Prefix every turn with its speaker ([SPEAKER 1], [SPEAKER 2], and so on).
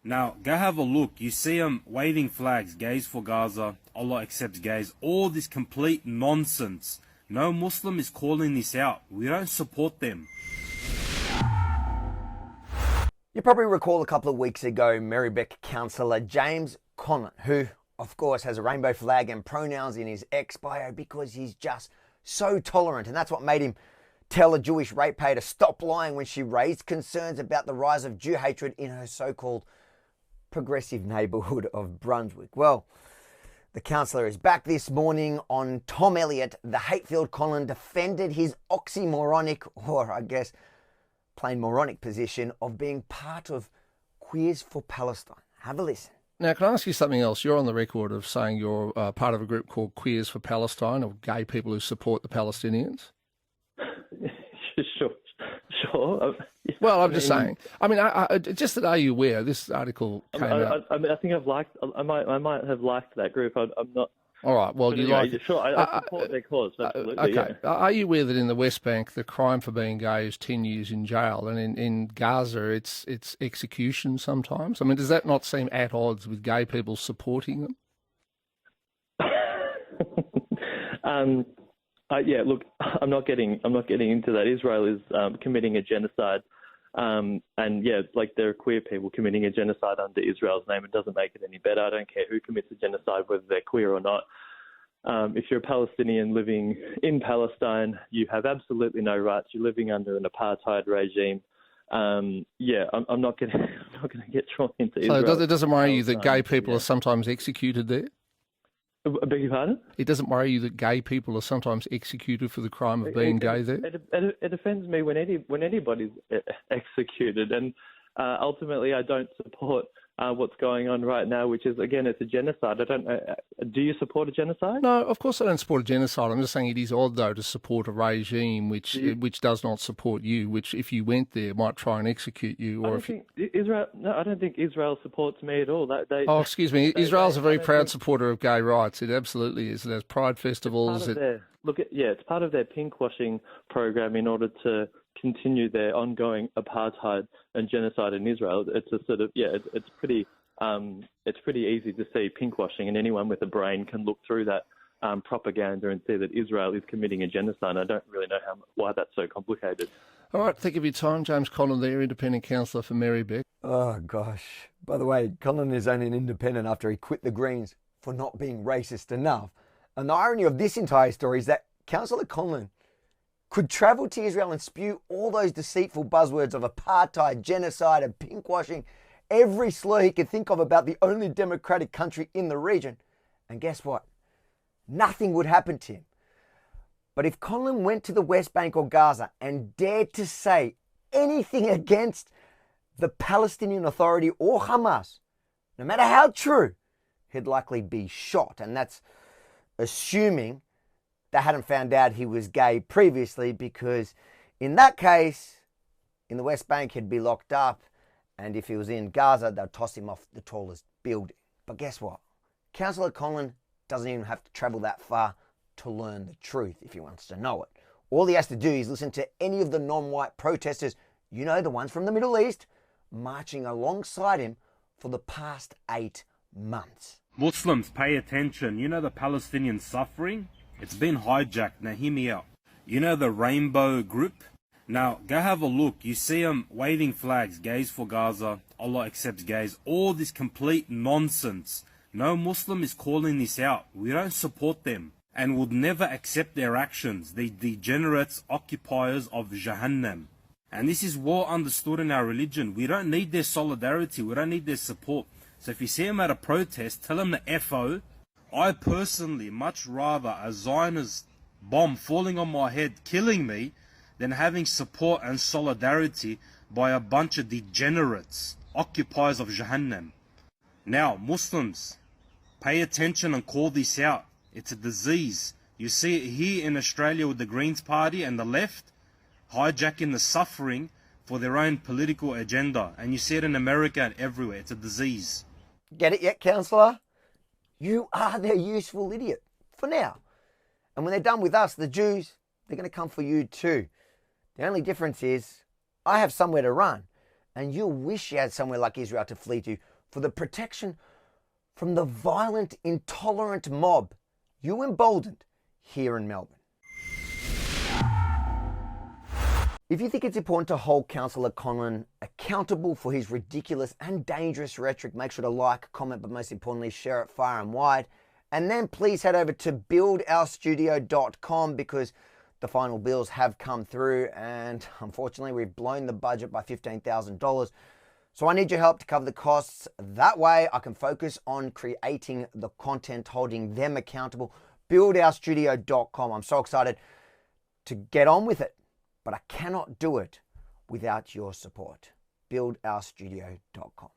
[SPEAKER 1] Now, go have a look. You see them waving flags, gays for Gaza, Allah accepts gays, all this complete nonsense. No Muslim is calling this out. We don't support them.
[SPEAKER 2] You probably recall a couple of weeks ago, Marybeck councillor James Conlon, who, of course, has a rainbow flag and pronouns in his ex bio because he's just so tolerant. And that's what made him tell a Jewish ratepayer to stop lying when she raised concerns about the rise of Jew hatred in her so-called progressive neighbourhood of Brunswick. Well, the councillor is back this morning on Tom Elliott. The hate-filled Conlon defended his oxymoronic, or I guess plain moronic, position of being part of Queers for Palestine. Have a listen.
[SPEAKER 3] Now, can I ask you something else? You're on the record of saying you're part of a group called Queers for Palestine, of gay people who support the Palestinians.
[SPEAKER 4] Sure.
[SPEAKER 3] Well, I'm just saying. I mean, just that, are you aware? This article came out.
[SPEAKER 4] I think I might have liked that group. I'm not.
[SPEAKER 3] All right. Well, you
[SPEAKER 4] anyway,
[SPEAKER 3] like.
[SPEAKER 4] Sure, I support their cause. Absolutely.
[SPEAKER 3] Okay.
[SPEAKER 4] Yeah.
[SPEAKER 3] Are you aware that in the West Bank, the crime for being gay is 10 years in jail, and in Gaza, it's execution sometimes? I mean, does that not seem at odds with gay people supporting them?
[SPEAKER 4] Yeah. Look, I'm not getting into that. Israel is committing a genocide. And yeah, like there are queer people committing a genocide under Israel's name. It doesn't make it any better. I don't care who commits a genocide, whether they're queer or not. If you're a Palestinian living in Palestine, you have absolutely no rights. You're living under an apartheid regime. Yeah, I'm not going to get drawn into Israel.
[SPEAKER 3] So it doesn't worry you that gay people are sometimes executed there?
[SPEAKER 4] I beg your pardon?
[SPEAKER 3] It doesn't worry you that gay people are sometimes executed for the crime of being gay there?
[SPEAKER 4] It offends me when anybody's executed, and ultimately I don't support what's going on right now, which is, again, it's a genocide. I don't. Do you support a genocide?
[SPEAKER 3] No, of course I don't support a genocide. I'm just saying it is odd, though, to support a regime which does not support you, which, if you went there, might try and execute you. Or
[SPEAKER 4] I don't think Israel supports me at all.
[SPEAKER 3] Excuse me. Israel's a very proud supporter of gay rights. It absolutely is. It has pride festivals.
[SPEAKER 4] It's part of their pinkwashing program in order to continue their ongoing apartheid and genocide in Israel. It's a sort of it's pretty easy to see pinkwashing, and anyone with a brain can look through that propaganda and see that Israel is committing a genocide. I don't really know why that's so complicated.
[SPEAKER 3] All right, thank you for your time, James Conlon there, independent councillor for Marybeck.
[SPEAKER 2] Oh gosh. By the way, Conlon is only an independent after he quit the Greens for not being racist enough. And the irony of this entire story is that Councillor Conlon could travel to Israel and spew all those deceitful buzzwords of apartheid, genocide and pinkwashing, every slur he could think of about the only democratic country in the region. And guess what? Nothing would happen to him. But if Conlon went to the West Bank or Gaza and dared to say anything against the Palestinian Authority or Hamas, no matter how true, he'd likely be shot. And that's assuming they hadn't found out he was gay previously, because in that case, in the West Bank, he'd be locked up. And if he was in Gaza, they'd toss him off the tallest building. But guess what? Councillor Conlon doesn't even have to travel that far to learn the truth if he wants to know it. All he has to do is listen to any of the non-white protesters, you know, the ones from the Middle East, marching alongside him for the past 8 months.
[SPEAKER 1] Muslims, pay attention. You know the Palestinian suffering? It's been hijacked. Now hear me out. You know the Rainbow Group? Now go have a look. You see them waving flags, gays for Gaza, Allah accepts gays, all this complete nonsense. No Muslim is calling this out. We don't support them and would never accept their actions. The degenerates, occupiers of Jahannam. And this is well understood in our religion. We don't need their solidarity. We don't need their support. So if you see them at a protest, tell them to FO. I personally much rather a Zionist bomb falling on my head, killing me, than having support and solidarity by a bunch of degenerates, occupiers of Jahannam. Now, Muslims, pay attention and call this out. It's a disease. You see it here in Australia with the Greens Party and the left hijacking the suffering for their own political agenda. And you see it in America and everywhere. It's a disease.
[SPEAKER 2] Get it yet, councillor? You are their useful idiot, for now. And when they're done with us, the Jews, they're going to come for you too. The only difference is I have somewhere to run, and you'll wish you had somewhere like Israel to flee to for the protection from the violent, intolerant mob you emboldened here in Melbourne. If you think it's important to hold Councillor Conlon accountable for his ridiculous and dangerous rhetoric, make sure to like, comment, but most importantly, share it far and wide. And then please head over to buildourstudio.com because the final bills have come through and unfortunately we've blown the budget by $15,000. So I need your help to cover the costs. That way I can focus on creating the content, holding them accountable. Buildourstudio.com. I'm so excited to get on with it, but I cannot do it without your support. Buildourstudio.com.